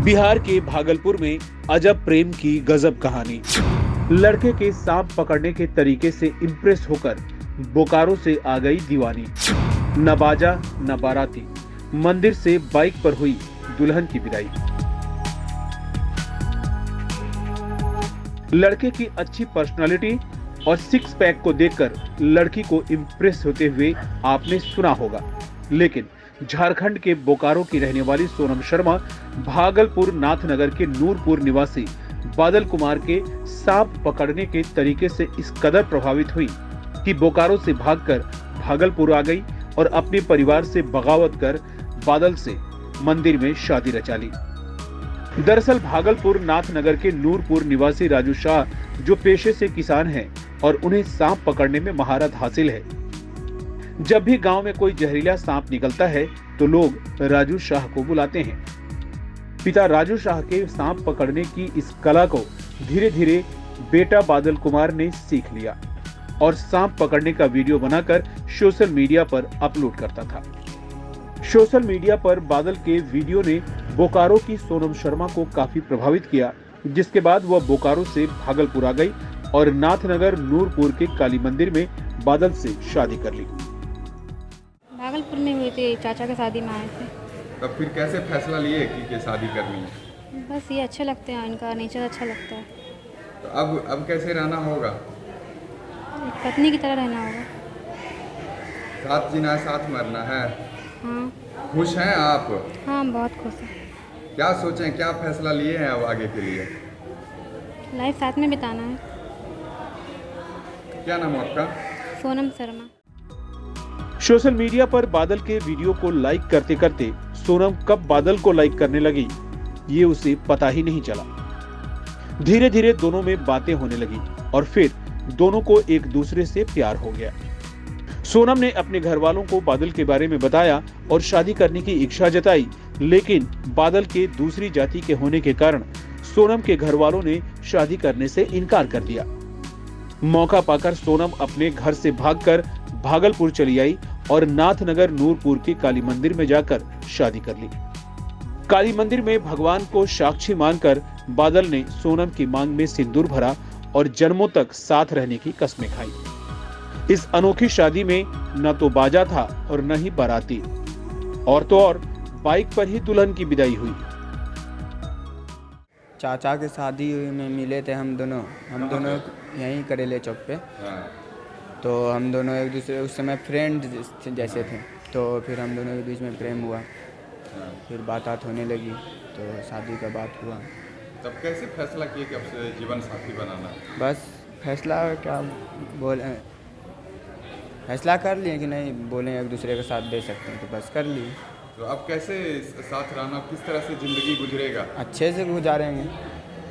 बिहार के भागलपुर में अजब प्रेम की गजब कहानी। लड़के के सांप पकड़ने के तरीके से इंप्रेस होकर बोकारो से आ गई दीवानी। न बाजा न बाराती, मंदिर से बाइक पर हुई दुल्हन की विदाई। लड़के की अच्छी पर्सनालिटी और सिक्स पैक को देखकर लड़की को इंप्रेस होते हुए आपने सुना होगा, लेकिन झारखंड के बोकारो की रहने वाली सोनम शर्मा भागलपुर नाथनगर के नूरपुर निवासी बादल कुमार के सांप पकड़ने के तरीके से इस कदर प्रभावित हुई कि बोकारो से भागकर भागलपुर आ गई और अपने परिवार से बगावत कर बादल से मंदिर में शादी रचा ली। दरअसल भागलपुर नाथनगर के नूरपुर निवासी राजू शाह जो पेशे से किसान हैं और उन्हें सांप पकड़ने में महारत हासिल है। जब भी गांव में कोई जहरीला सांप निकलता है तो लोग राजू शाह को बुलाते हैं। पिता राजू शाह के सांप पकड़ने की इस कला को धीरे धीरे बेटा बादल कुमार ने सीख लिया और सांप पकड़ने का वीडियो बनाकर सोशल मीडिया पर अपलोड करता था। सोशल मीडिया पर बादल के वीडियो ने बोकारो की सोनम शर्मा को काफी प्रभावित किया, जिसके बाद वह बोकारो से भागलपुर आ गई और नाथनगर नूरपुर के काली मंदिर में बादल से शादी कर ली। भागलपुर में हुई थी, चाचा की शादी में आए थे। तब फिर कैसे फैसला लिए कि शादी करनी है? बस ये अच्छे लगते हैं, इनका नेचर अच्छा लगता है। तो अब कैसे रहना होगा? एक पत्नी की तरह रहना होगा। साथ जीना है, साथ मरना है। हाँ। खुश हैं आप? हाँ, बहुत खुश हैं। क्या सोचें, क्या फैसला लिए हैं अब आगे के लिए? लाइफ साथ में बिताना है। क्या नाम है आपका? सोनम शर्मा। सोशल मीडिया पर बादल के वीडियो को लाइक करते करते सोनम कब बादल को लाइक करने लगी ये उसे पता ही नहीं चला। धीरे धीरे दोनों में बातें होने लगी और फिर दोनों को एक दूसरे से प्यार हो गया। सोनम ने अपने घर वालों को बादल के बारे में बताया और शादी करने की इच्छा जताई, लेकिन बादल के दूसरी जाति के होने के कारण सोनम के घर वालों ने शादी करने से इनकार कर दिया। मौका पाकर सोनम अपने घर से भागकर भागलपुर चली आई और नाथनगर नूरपुर के काली मंदिर में जाकर शादी कर ली। काली मंदिर में भगवान को साक्षी मानकर बादल ने सोनम की मांग में सिंदूर भरा और जन्मों तक साथ रहने की कस्में खाई। इस अनोखी शादी में न तो बाजा था और न ही बाराती, और तो और बाइक पर ही दुल्हन की विदाई हुई। चाचा के शादी में मिले थे हम दोनों यहीं करेले चौक पे। तो हम दोनों एक दूसरे उस समय फ्रेंड जैसे थे, तो फिर हम दोनों के बीच में प्रेम हुआ। फिर बात होने लगी तो शादी का बात हुआ। तब कैसे फैसला किए कि अब से जीवन साथी बनाना है? बस फैसला क्या बोले, फैसला कर लिए कि नहीं, बोले एक दूसरे का साथ दे सकते हैं तो बस कर लिए। तो अब कैसे साथ रहना, किस तरह से जिंदगी गुजरेगा? अच्छे से गुजारेंगे,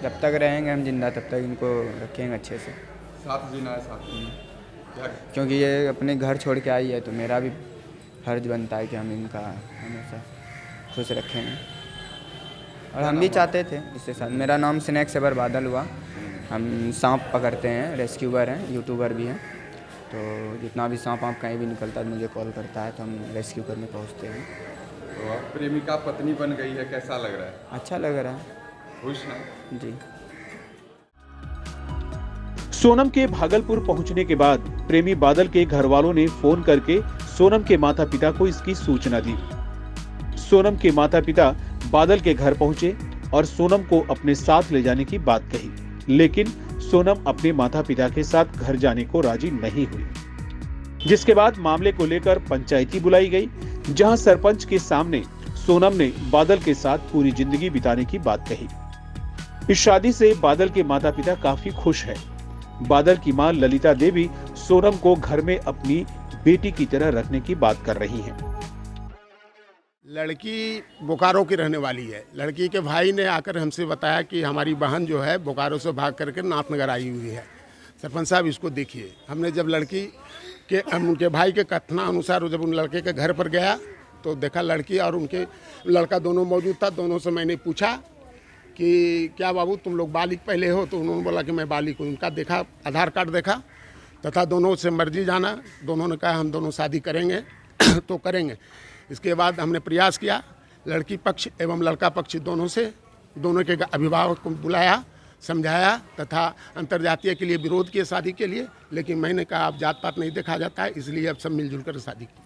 जब तक रहेंगे हम जिंदा तब तक इनको रखेंगे अच्छे से। साथ जीना है, साथ में क्या? क्योंकि ये अपने घर छोड़ के आई है तो मेरा भी फर्ज बनता है कि हम इनका हमेशा खुश रखेंगे। और हम भी चाहते थे इसके साथ। मेरा नाम स्नैक सेवर बादल हुआ। हम सांप पकड़ते हैं, रेस्क्यूअर हैं, यूट्यूबर भी हैं। तो जितना भी सांप कहीं भी निकलता है मुझे कॉल करता है तो हम रेस्क्यू करने पहुंचते हैं। तो अब प्रेमिका पत्नी बन गई है, कैसा लग रहा है? अच्छा लग रहा है। खुश हैं? जी। सोनम के भागलपुर पहुंचने के बाद प्रेमी बादल के घर वालों ने फोन करके सोनम के माता पिता को इसकी सूचना दी। सोनम के माता पिता बादल के घर पहुंचे और सोनम को अपने साथ ले जाने की बात कही, लेकिन सोनम अपने माता पिता के साथ घर जाने को राजी नहीं हुई। जिसके बाद मामले को लेकर पंचायती बुलाई गई, जहां सरपंच के सामने सोनम ने बादल के साथ पूरी जिंदगी बिताने की बात कही। इस शादी से बादल के माता पिता काफी खुश हैं। बादल की मां ललिता देवी सोनम को घर में अपनी बेटी की तरह रखने की बात कर रही हैं। लड़की बोकारो की रहने वाली है। लड़की के भाई ने आकर हमसे बताया कि हमारी बहन जो है बोकारो से भाग करके नाथनगर आई हुई है। सरपंच साहब इसको देखिए। हमने जब लड़की के उनके भाई के कथना अनुसार जब उन लड़के के घर पर गया तो देखा लड़की और उनके लड़का दोनों मौजूद था। दोनों से मैंने पूछा कि क्या बाबू तुम लोग बालिग पहले हो? तो उन्होंने बोला कि मैं बालिग हूँ। उनका देखा, आधार कार्ड देखा तथा दोनों से मर्जी जाना। दोनों ने कहा हम दोनों शादी करेंगे तो करेंगे। इसके बाद हमने प्रयास किया लड़की पक्ष एवं लड़का पक्ष दोनों से दोनों के अभिभावक को बुलाया, समझाया तथा अंतर्जातीय के लिए विरोध किए शादी के लिए, लेकिन मैंने कहा अब जात पात नहीं देखा जाता है, इसलिए अब सब मिलजुल कर शादी की।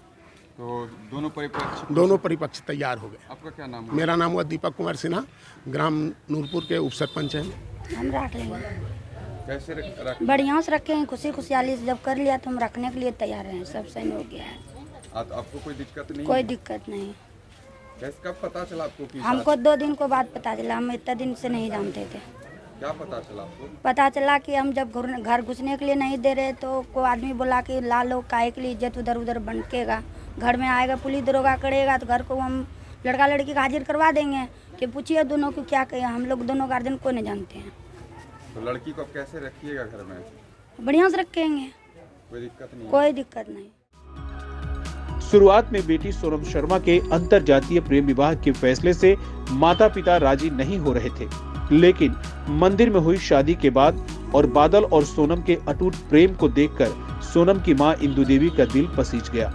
तो दोनों परिपक्ष तैयार हो गए। आपका क्या नाम है? मेरा नाम हुआ दीपक कुमार सिन्हा, ग्राम नूरपुर के उप सरपंच हैं। हम रख लेंगे, कैसे रख बढ़िया से रखेंगे, खुशी खुशहाली से जब कर लिया तो हम रखने के लिए तैयार हैं, सब सही हो गया है, आपको कोई दिक्कत नहीं? कोई दिक्कत नहीं। कैसे कब पता चला आपको कि हमको 2 दिन को बाद पता चला, हम इतना दिन से नहीं जानते थे। क्या पता चला आपको? पता चला कि हम जब घर घुसने के लिए नहीं दे रहे तो कोई आदमी बोला कि ला लो, काहे के लिए इज्जत उधर उधर बनकेगा, घर में आएगा पुलिस दरोगा करेगा तो घर को हम लड़का लड़की का हाजिर करवा देंगे कि पूछिए दोनों को क्या कहे, हम लोग दोनों गार्जियन को नहीं जानते हैं। तो लड़की को कैसे रखिएगा घर में? बढ़िया से रखेंगे, कोई दिक्कत नहीं? कोई दिक्कत नहीं। शुरुआत में बेटी सोनम शर्मा के अंतरजातीय प्रेम विवाह के फैसले से माता पिता राजी नहीं हो रहे थे, लेकिन मंदिर में हुई शादी के बाद और बादल और सोनम के अटूट प्रेम को देखकर सोनम की मां इंदु देवी का दिल पसीज गया।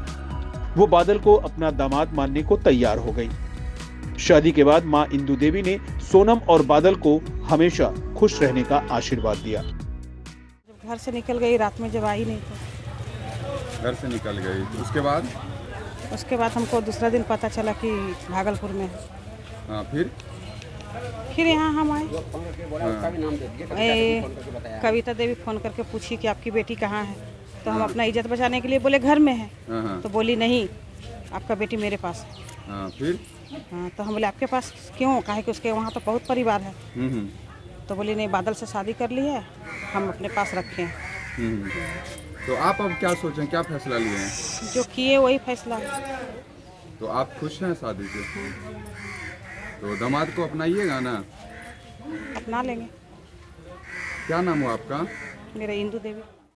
वो बादल को अपना दामाद मानने को तैयार हो गई। शादी के बाद मां इंदु देवी ने सोनम और बादल को हमेशा खुश रहने का आशीर्वाद दिया। जब घर से निकल गई, रात में जब आई नहीं तो घर से निकल गई, उसके बाद हमको दूसरा दिन पता चला कि भागलपुर में है। हाँ, फिर यहाँ हम आए। कविता देवी फ़ोन करके पूछी कि आपकी बेटी कहाँ है, तो हम अपना इज्जत बचाने के लिए बोले घर में है, तो बोली नहीं आपका बेटी मेरे पास है। फिर हाँ, तो हम बोले आपके पास क्यों, काहे कि उसके वहाँ तो बहुत परिवार है। तो बोली नहीं, बादल से शादी कर ली है, हम अपने पास रखे हैं। तो आप अब क्या सोचें, क्या फैसला लिए हैं? जो किए वही फैसला है। तो आप खुश हैं शादी से? तो दामाद को अपनाइएगा ना? अपना लेंगे। क्या नाम हुआ आपका? मेरा इंदु देवी।